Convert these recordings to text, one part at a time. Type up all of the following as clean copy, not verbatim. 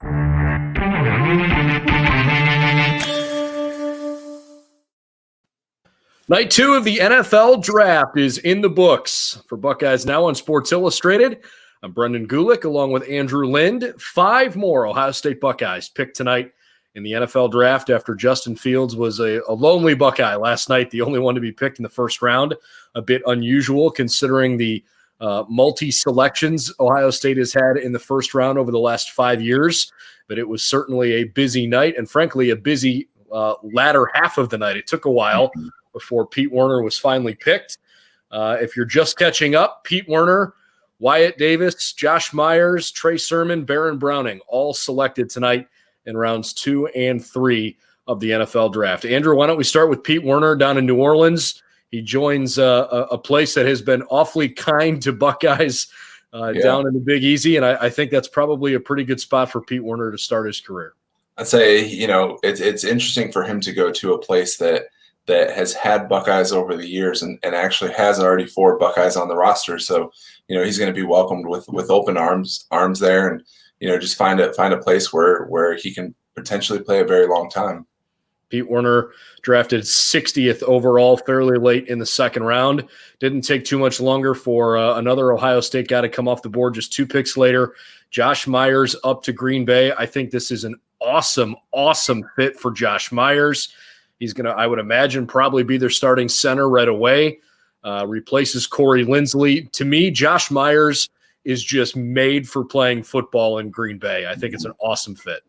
Night 2 of the NFL Draft is in the books. For Buckeyes Now on Sports Illustrated, I'm Brendan Gulick along with Andrew Lind. 5 more Ohio State Buckeyes picked tonight in the NFL Draft after Justin Fields was a lonely Buckeye last night, the only one to be picked in the first round. A bit unusual considering the multi-selections Ohio State has had in the first round over the last 5 years. But it was certainly a busy night and, frankly, a busy latter half of the night. It took a while before Pete Werner was finally picked. If you're just catching up, Pete Werner, Wyatt Davis, Josh Myers, Trey Sermon, Baron Browning, all selected tonight in rounds 2 and 3 of the NFL Draft. Andrew, why don't we start with Pete Werner down in New Orleans? He joins a place that has been awfully kind to Buckeyes down in the Big Easy, and I think that's probably a pretty good spot for Pete Werner to start his career. I'd say, it's interesting for him to go to a place that has had Buckeyes over the years and actually has already 4 Buckeyes on the roster. So, he's going to be welcomed with open arms there, and, just find a place where he can potentially play a very long time. Pete Werner drafted 60th overall fairly late in the second round. Didn't take too much longer for another Ohio State guy to come off the board just 2 picks later. Josh Myers up to Green Bay. I think this is an awesome fit for Josh Myers. He's going to, I would imagine, probably be their starting center right away. Replaces Corey Linsley. To me, Josh Myers is just made for playing football in Green Bay. I think it's an awesome fit.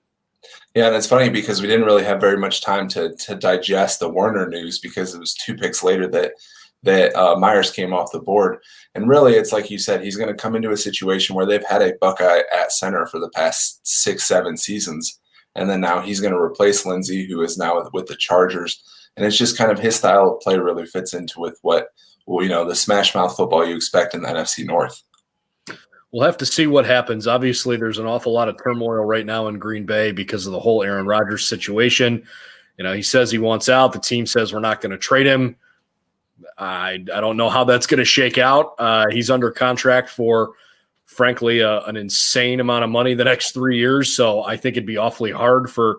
Yeah, and it's funny because we didn't really have very much time to digest the Werner news because it was 2 picks later that Myers came off the board. And really, it's like you said, he's going to come into a situation where they've had a Buckeye at center for the past 6-7 seasons. And then now he's going to replace Lindsey, who is now with the Chargers. And it's just kind of his style of play really fits into with what, the smash mouth football you expect in the NFC North. We'll have to see what happens. Obviously, there's an awful lot of turmoil right now in Green Bay because of the whole Aaron Rodgers situation. He says he wants out. The team says we're not going to trade him. I don't know how that's going to shake out. He's under contract for, frankly, an insane amount of money the next 3 years. So I think it'd be awfully hard for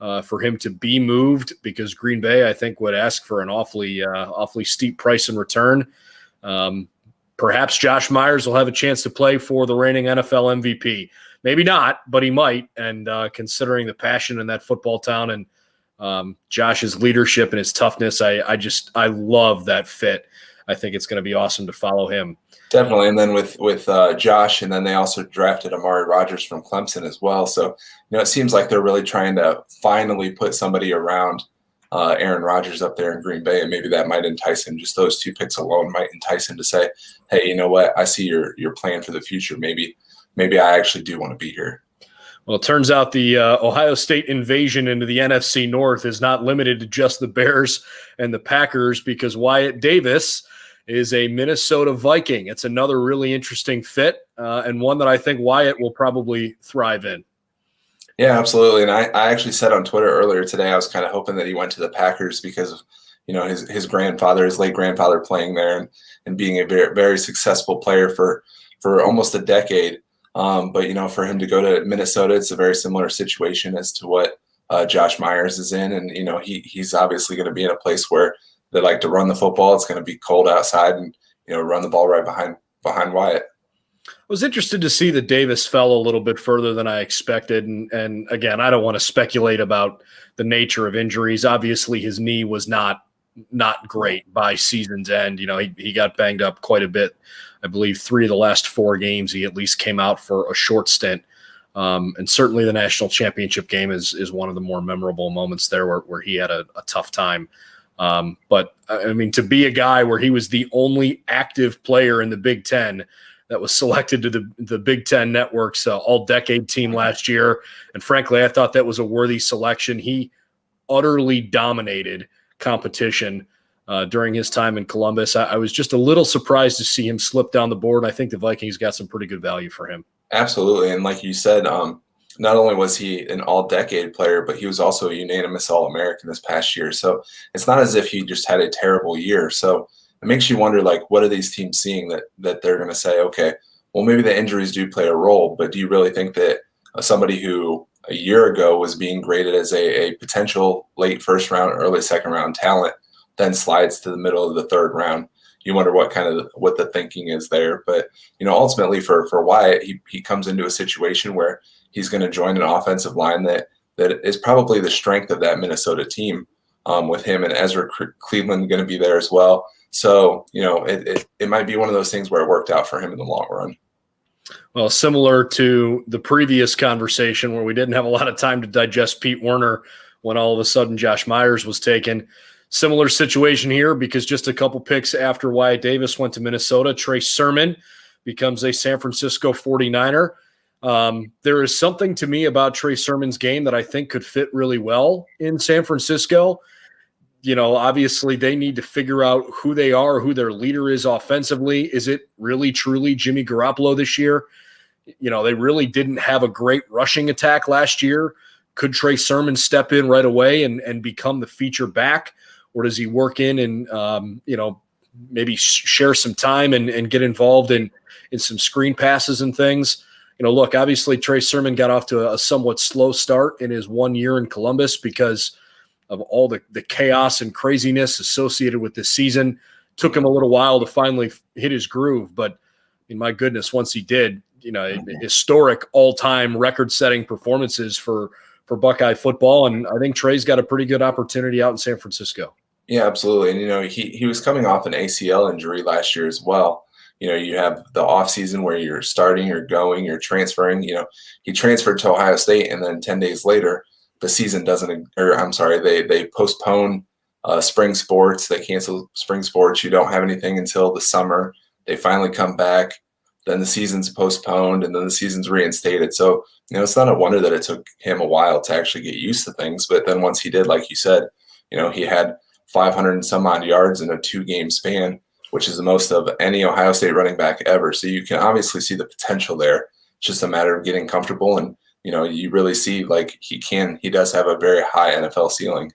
him to be moved because Green Bay, I think, would ask for an awfully steep price in return. Perhaps Josh Myers will have a chance to play for the reigning NFL MVP. Maybe not, but he might. And considering the passion in that football town and Josh's leadership and his toughness, I love that fit. I think it's going to be awesome to follow him. Definitely. And then with Josh, and then they also drafted Amari Rodgers from Clemson as well. So, it seems like they're really trying to finally put somebody around Aaron Rodgers up there in Green Bay, and maybe that might entice him. Just those 2 picks alone might entice him to say, hey, you know what? I see your plan for the future. Maybe I actually do want to be here. Well, it turns out the Ohio State invasion into the NFC North is not limited to just the Bears and the Packers because Wyatt Davis is a Minnesota Viking. It's another really interesting fit and one that I think Wyatt will probably thrive in. Yeah, absolutely. And I actually said on Twitter earlier today, I was kind of hoping that he went to the Packers because of, his grandfather, his late grandfather playing there and being a very, very successful player for almost a decade. But, for him to go to Minnesota, it's a very similar situation as to what Josh Myers is in. And, he's obviously going to be in a place where they like to run the football. It's going to be cold outside and, run the ball right behind Wyatt. I was interested to see that Davis fell a little bit further than I expected. And again, I don't want to speculate about the nature of injuries. Obviously, his knee was not great by season's end. He got banged up quite a bit. I believe 3 of the last 4 games, he at least came out for a short stint. And certainly the national championship game is one of the more memorable moments there where he had a tough time. But I mean, to be a guy where he was the only active player in the Big Ten that was selected to the Big Ten Network's all-decade team last year, and frankly, I thought that was a worthy selection. He utterly dominated competition during his time in Columbus. I was just a little surprised to see him slip down the board. I think the Vikings got some pretty good value for him. Absolutely, and like you said, not only was he an all-decade player, but he was also a unanimous All-American this past year. So it's not as if he just had a terrible year. So it makes you wonder, like, what are these teams seeing that they're going to say, okay, well, maybe the injuries do play a role, but do you really think that somebody who a year ago was being graded as a potential late first round, early second round talent, then slides to the middle of the third round. You wonder what the thinking is there. But, ultimately for Wyatt, he comes into a situation where he's going to join an offensive line that is probably the strength of that Minnesota team, with him and Ezra Cleveland going to be there as well. So, it might be one of those things where it worked out for him in the long run. Well, similar to the previous conversation where we didn't have a lot of time to digest Pete Werner when all of a sudden Josh Myers was taken. Similar situation here, because just a couple picks after Wyatt Davis went to Minnesota, Trey Sermon becomes a San Francisco 49er. There is something to me about Trey Sermon's game that I think could fit really well in San Francisco. Obviously they need to figure out who they are, who their leader is offensively. Is it really truly Jimmy Garoppolo this year? They really didn't have a great rushing attack last year. Could Trey Sermon step in right away and become the feature back? Or does he work in and, maybe share some time and get involved in some screen passes and things? Look, obviously Trey Sermon got off to a somewhat slow start in his 1 year in Columbus because of all the chaos and craziness associated with this season. Took him a little while to finally hit his groove, but my goodness, once he did, historic all-time record-setting performances for Buckeye football, and I think Trey's got a pretty good opportunity out in San Francisco. Yeah, absolutely. And he was coming off an ACL injury last year as well. You have the offseason where you're starting, you're going, you're transferring. He transferred to Ohio State, and then 10 days later, the season they postpone spring sports. They cancel spring sports. You don't have anything until the summer. They finally come back. Then the season's postponed, and then the season's reinstated. So, it's not a wonder that it took him a while to actually get used to things. But then once he did, like you said, he had 500 and some odd yards in a 2-game span, which is the most of any Ohio State running back ever. So you can obviously see the potential there. It's just a matter of getting comfortable. And, you really see like he does have a very high NFL ceiling.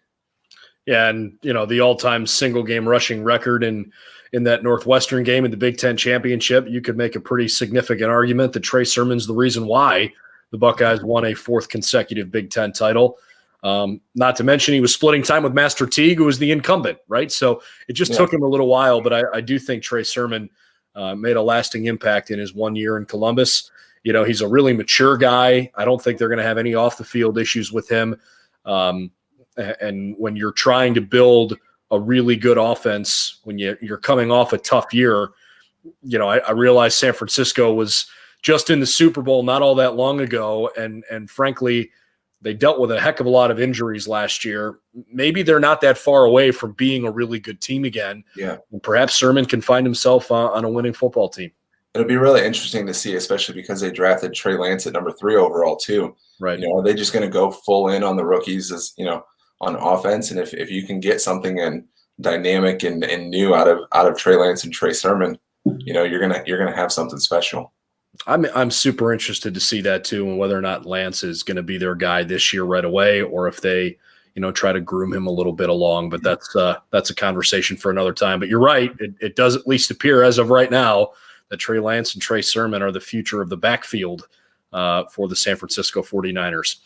Yeah. And, the all-time single game rushing record in that Northwestern game in the Big Ten championship, you could make a pretty significant argument that Trey Sermon's the reason why the Buckeyes won a 4th consecutive Big Ten title. Not to mention he was splitting time with Master Teague, who was the incumbent, right? So it just took him a little while, but I do think Trey Sermon made a lasting impact in his 1 year in Columbus. He's a really mature guy. I don't think they're going to have any off-the-field issues with him. And when you're trying to build a really good offense, when you're coming off a tough year, I realize San Francisco was just in the Super Bowl not all that long ago, and frankly, they dealt with a heck of a lot of injuries last year. Maybe they're not that far away from being a really good team again. Yeah. And perhaps Sermon can find himself on a winning football team. It'll be really interesting to see, especially because they drafted Trey Lance at number 3 overall too. Right. Are they just going to go full in on the rookies as, on offense? And if you can get something dynamic and new out of Trey Lance and Trey Sermon, you're gonna have something special. I'm super interested to see that too, and whether or not Lance is going to be their guy this year right away, or if they, try to groom him a little bit along. But that's a conversation for another time. But you're right; it does at least appear as of right now that Trey Lance and Trey Sermon are the future of the backfield for the San Francisco 49ers.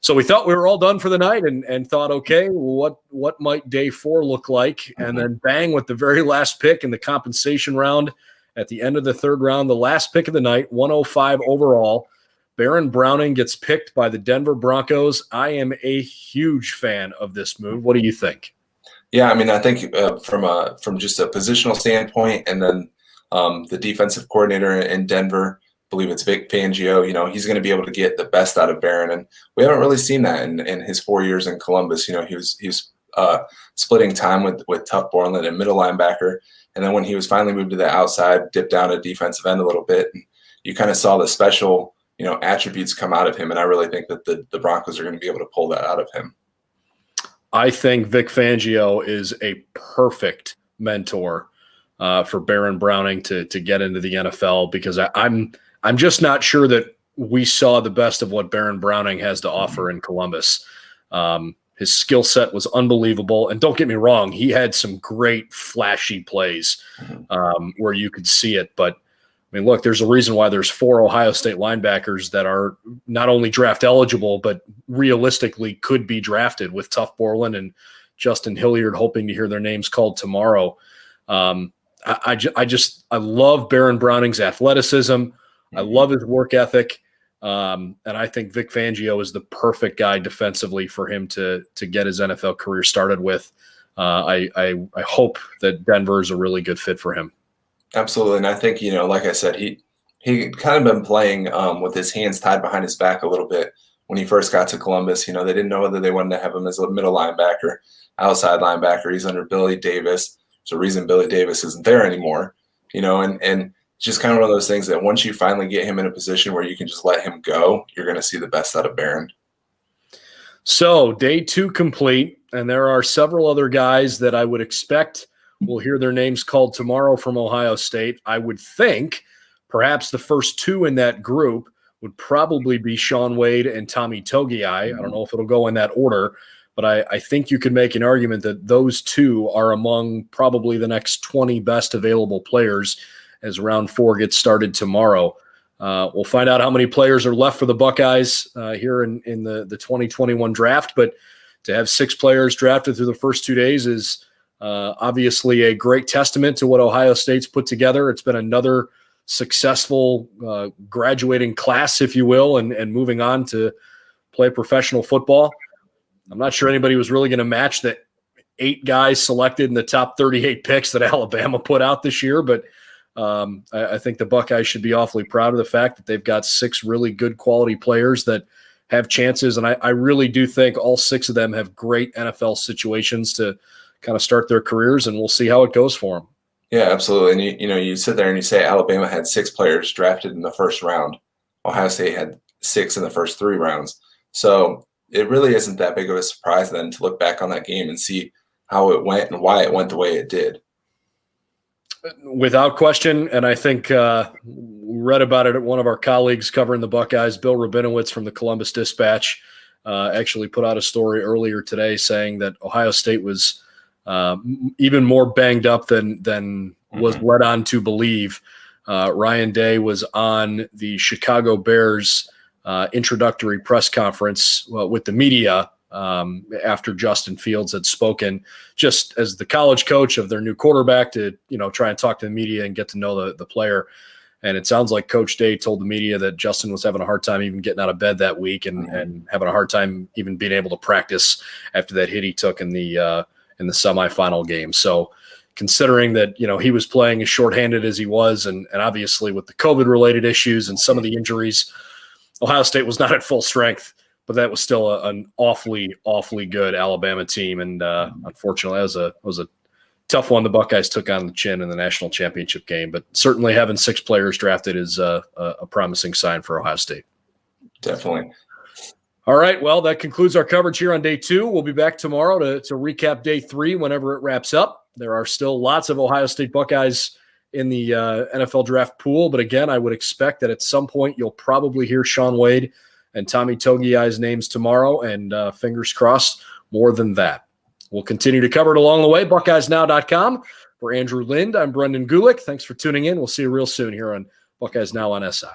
So we thought we were all done for the night, and thought, okay, well, what might day 4 look like? And then bang, with the very last pick in the compensation round. At the end of the 3rd round, the last pick of the night, 105 overall, Baron Browning gets picked by the Denver Broncos. I am a huge fan of this move. What do you think? Yeah, I think from just a positional standpoint, and then the defensive coordinator in Denver, I believe it's Vic Fangio, he's going to be able to get the best out of Baron. And we haven't really seen that in his 4 years in Columbus. He was splitting time with Tuff Borland and middle linebacker. And then when he was finally moved to the outside, dipped down to defensive end a little bit, and you kind of saw the special, attributes come out of him. And I really think that the Broncos are going to be able to pull that out of him. I think Vic Fangio is a perfect mentor for Baron Browning to get into the NFL, because I'm just not sure that we saw the best of what Baron Browning has to offer in Columbus. His skill set was unbelievable. And don't get me wrong, he had some great flashy plays where you could see it. But, I mean, look, there's a reason why there's 4 Ohio State linebackers that are not only draft eligible, but realistically could be drafted, with Tuff Borland and Justin Hilliard hoping to hear their names called tomorrow. I love Baron Browning's athleticism. I love his work ethic. And I think Vic Fangio is the perfect guy defensively for him to get his NFL career started with. I hope that Denver is a really good fit for him. Absolutely. And I think, like I said, he kind of been playing with his hands tied behind his back a little bit when he first got to Columbus. They didn't know whether they wanted to have him as a middle linebacker, outside linebacker. He's under Billy Davis. There's a reason Billy Davis isn't there anymore, and just kind of one of those things that once you finally get him in a position where you can just let him go, you're going to see the best out of Baron. So day 2 complete, and there are several other guys that I would expect we'll hear their names called tomorrow from Ohio State. I would think perhaps the first 2 in that group would probably be Shaun Wade and Tommy Togiai. I don't know if it'll go in that order, but I think you could make an argument that those 2 are among probably the next 20 best available players as round 4 gets started tomorrow. We'll find out how many players are left for the Buckeyes here in the 2021 draft, but to have 6 players drafted through the first 2 days is obviously a great testament to what Ohio State's put together. It's been another successful graduating class, if you will, and moving on to play professional football. I'm not sure anybody was really going to match the 8 guys selected in the top 38 picks that Alabama put out this year, but I think the Buckeyes should be awfully proud of the fact that they've got 6 really good quality players that have chances, and I really do think all 6 of them have great NFL situations to kind of start their careers, and we'll see how it goes for them. Yeah, absolutely. And you sit there and you say Alabama had 6 players drafted in the first round. Ohio State had 6 in the first 3 rounds. So it really isn't that big of a surprise then to look back on that game and see how it went and why it went the way it did. Without question, and I think we read about it at one of our colleagues covering the Buckeyes, Bill Rabinowitz from the Columbus Dispatch, actually put out a story earlier today saying that Ohio State was even more banged up than was led on to believe. Ryan Day was on the Chicago Bears introductory press conference with the media after Justin Fields had spoken, just as the college coach of their new quarterback, to try and talk to the media and get to know the player. And it sounds like Coach Day told the media that Justin was having a hard time even getting out of bed that week and having a hard time even being able to practice after that hit he took in the semifinal game. So considering that, he was playing as shorthanded as he was, and obviously with the COVID-related issues and some of the injuries, Ohio State was not at full strength, but that was still an awfully, awfully good Alabama team. And unfortunately, that was a tough one the Buckeyes took on the chin in the national championship game. But certainly having 6 players drafted is a promising sign for Ohio State. Definitely. All right, well, that concludes our coverage here on day 2. We'll be back tomorrow to recap day 3 whenever it wraps up. There are still lots of Ohio State Buckeyes in the NFL draft pool, but again, I would expect that at some point you'll probably hear Shaun Wade and Tommy Togiai's names tomorrow, and fingers crossed, more than that. We'll continue to cover it along the way. BuckeyesNow.com. For Andrew Lind, I'm Brendan Gulick. Thanks for tuning in. We'll see you real soon here on Buckeyes Now on SI.